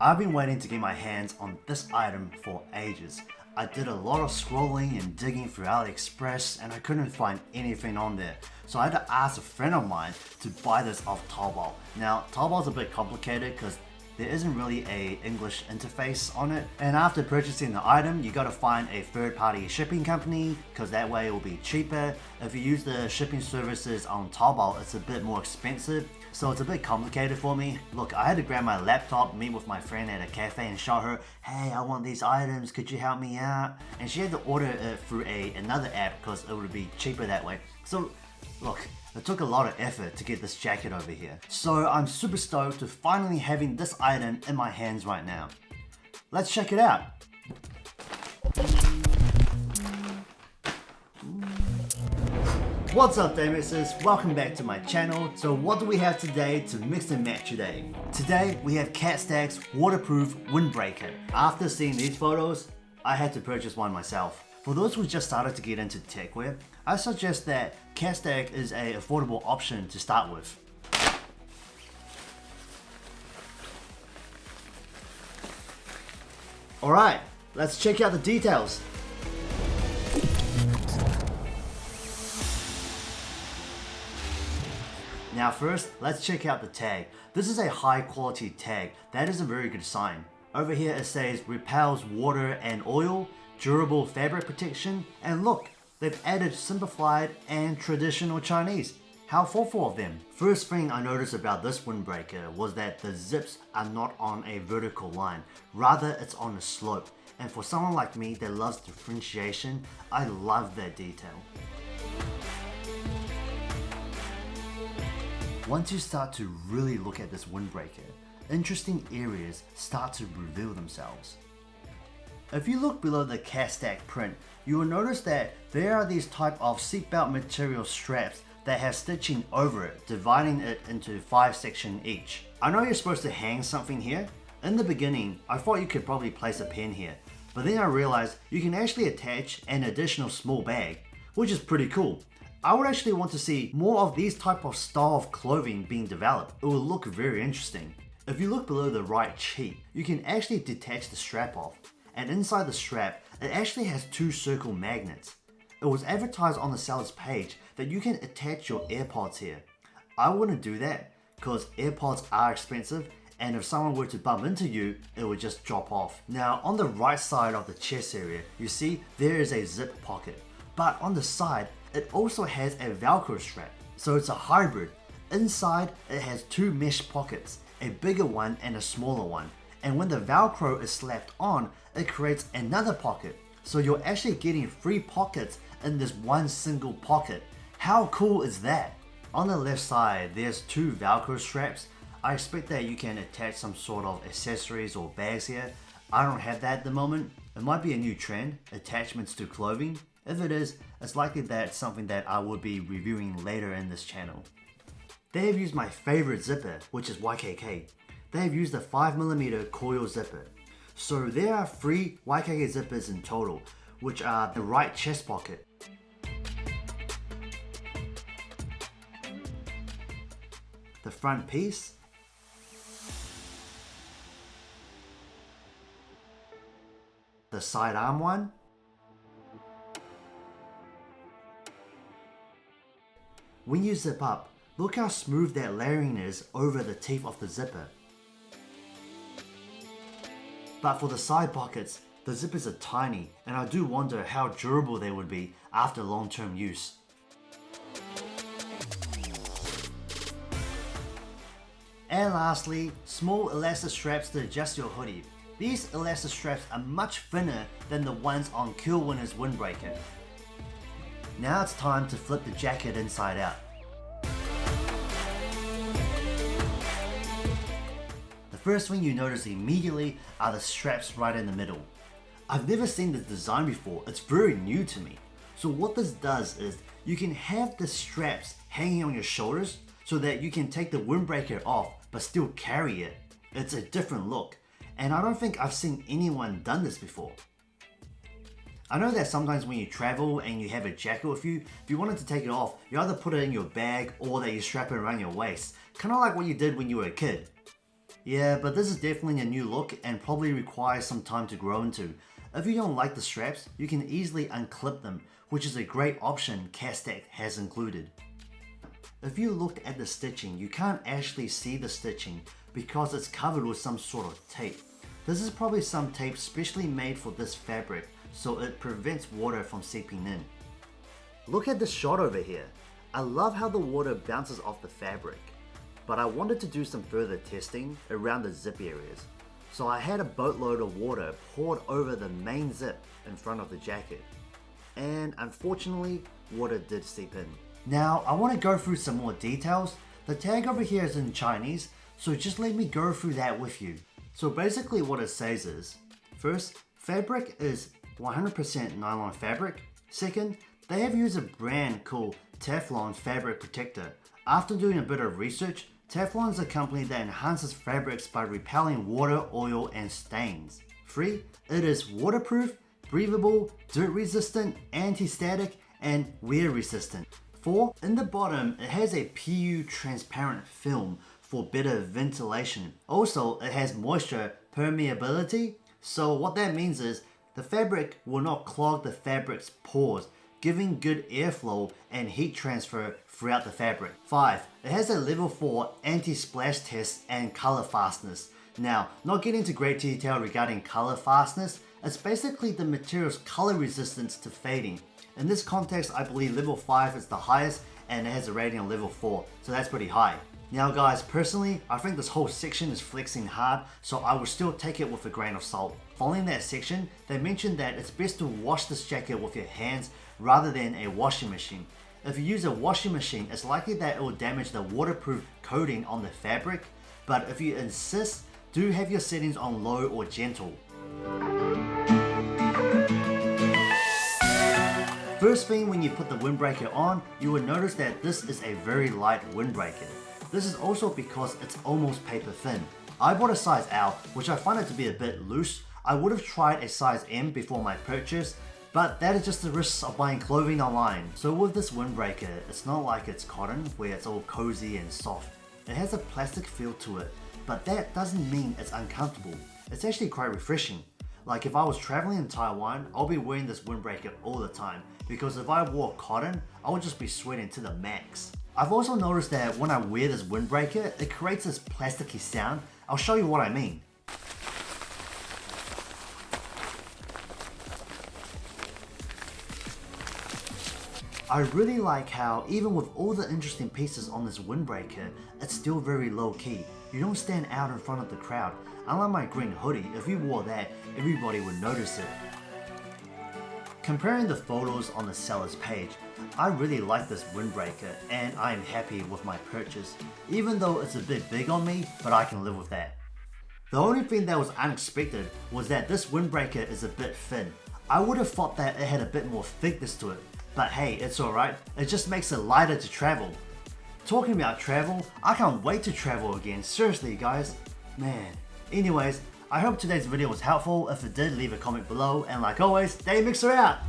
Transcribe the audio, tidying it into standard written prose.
I've been waiting to get my hands on this item for ages. I did a lot of scrolling and digging through AliExpress and I couldn't find anything on there. So I had to ask a friend of mine to buy this off Taobao. Now Taobao's a bit complicated because there isn't really a English interface on it, and after purchasing the item you gotta find a third-party shipping company because that way it will be cheaper. If you use the shipping services on Taobao it's a bit more expensive, so it's a bit complicated for me. Look, I had to grab my laptop, meet with my friend at a cafe and show her, hey, I want these items, could you help me out? And she had to order it through another app because it would be cheaper that way. So look, it took a lot of effort to get this jacket over here. So I'm super stoked to finally having this item in my hands right now. Let's check it out. What's up DayMixers, welcome back to my channel. So what do we have today to mix and match today? Today we have CATSSTAC's waterproof windbreaker. After seeing these photos, I had to purchase one myself. For those who just started to get into techwear, I suggest that CATSSTAC is an affordable option to start with. Alright, let's check out the details. Now first, let's check out the tag. This is a high quality tag. That is a very good sign. Over here it says repels water and oil, durable fabric protection, and look, they've added simplified and traditional Chinese. How thoughtful of them. First thing I noticed about this windbreaker was that the zips are not on a vertical line, rather it's on a slope. And for someone like me that loves differentiation, I love that detail. Once you start to really look at this windbreaker, interesting areas start to reveal themselves. If you look below the CATSSTAC print, you will notice that there are these type of seatbelt material straps that have stitching over it, dividing it into 5 sections each. I know you're supposed to hang something here. In the beginning, I thought you could probably place a pen here, but then I realized you can actually attach an additional small bag, which is pretty cool. I would actually want to see more of these type of style of clothing being developed. It will look very interesting. If you look below the right cheek, you can actually detach the strap off. And inside the strap, it actually has 2 circle magnets. It was advertised on the seller's page that you can attach your AirPods here. I wouldn't do that because AirPods are expensive and if someone were to bump into you, it would just drop off. Now on the right side of the chest area, you see there is a zip pocket. But on the side, it also has a Velcro strap. So it's a hybrid. Inside, it has 2 mesh pockets, a bigger one and a smaller one. And when the Velcro is slapped on, it creates another pocket. So you're actually getting 3 pockets in this one single pocket. How cool is that? On the left side, there's 2 Velcro straps. I expect that you can attach some sort of accessories or bags here. I don't have that at the moment. It might be a new trend, attachments to clothing. If it is, it's likely that it's something that I will be reviewing later in this channel. They have used my favorite zipper, which is YKK. They have used a 5mm coil zipper. So there are 3 YKK zippers in total, which are the right chest pocket, the front piece, the side arm one, when you zip up, look how smooth that layering is over the teeth of the zipper. But for the side pockets, the zippers are tiny and I do wonder how durable they would be after long-term use. And lastly, small elastic straps to adjust your hoodie. These elastic straps are much thinner than the ones on Killwinner's windbreaker. Now it's time to flip the jacket inside out. The first thing you notice immediately are the straps right in the middle. I've never seen this design before, it's very new to me. So what this does is you can have the straps hanging on your shoulders so that you can take the windbreaker off but still carry it. It's a different look and I don't think I've seen anyone done this before. I know that sometimes when you travel and you have a jacket with you, if you wanted to take it off, you either put it in your bag or that you strap it around your waist. Kind of like what you did when you were a kid. Yeah, but this is definitely a new look and probably requires some time to grow into. If you don't like the straps, you can easily unclip them, which is a great option CATSSTAC has included. If you look at the stitching, you can't actually see the stitching because it's covered with some sort of tape. This is probably some tape specially made for this fabric, so it prevents water from seeping in. Look at this shot over here. I love how the water bounces off the fabric, but I wanted to do some further testing around the zip areas. So I had a boatload of water poured over the main zip in front of the jacket. And unfortunately, water did seep in. Now, I want to go through some more details. The tag over here is in Chinese, so just let me go through that with you. So basically what it says is, first, fabric is 100% nylon fabric. Second, they have used a brand called Teflon Fabric Protector. After doing a bit of research, Teflon is a company that enhances fabrics by repelling water, oil, and stains. 3, it is waterproof, breathable, dirt resistant, anti-static, and wear resistant. 4, in the bottom, it has a PU transparent film for better ventilation. Also, it has moisture permeability. So what that means is the fabric will not clog the fabric's pores, giving good airflow and heat transfer throughout the fabric. 5, it has a level 4 anti-splash test and color fastness. Now, not getting into great detail regarding color fastness, it's basically the material's color resistance to fading. In this context, I believe level 5 is the highest and it has a rating of level 4, so that's pretty high. Now guys, personally, I think this whole section is flexing hard, so I will still take it with a grain of salt. Following that section, they mentioned that it's best to wash this jacket with your hands rather than a washing machine. If you use a washing machine, it's likely that it will damage the waterproof coating on the fabric, but if you insist, do have your settings on low or gentle. First thing when you put the windbreaker on, you will notice that this is a very light windbreaker. This is also because it's almost paper thin. I bought a size L, which I find it to be a bit loose. I would have tried a size M before my purchase, but that is just the risks of buying clothing online. So with this windbreaker, it's not like it's cotton where it's all cozy and soft. It has a plastic feel to it, but that doesn't mean it's uncomfortable. It's actually quite refreshing. Like if I was traveling in Taiwan, I'll be wearing this windbreaker all the time, because if I wore cotton, I would just be sweating to the max. I've also noticed that when I wear this windbreaker, it creates this plasticky sound. I'll show you what I mean. I really like how even with all the interesting pieces on this windbreaker, it's still very low key. You don't stand out in front of the crowd. Unlike my green hoodie, if you wore that, everybody would notice it. Comparing the photos on the seller's page, I really like this windbreaker and I am happy with my purchase, even though it's a bit big on me, but I can live with that. The only thing that was unexpected was that this windbreaker is a bit thin. I would have thought that it had a bit more thickness to it, but hey, it's alright, it just makes it lighter to travel. Talking about travel, I can't wait to travel again, seriously guys, man. Anyways, I hope today's video was helpful. If it did, leave a comment below, and like always, DayMixer out!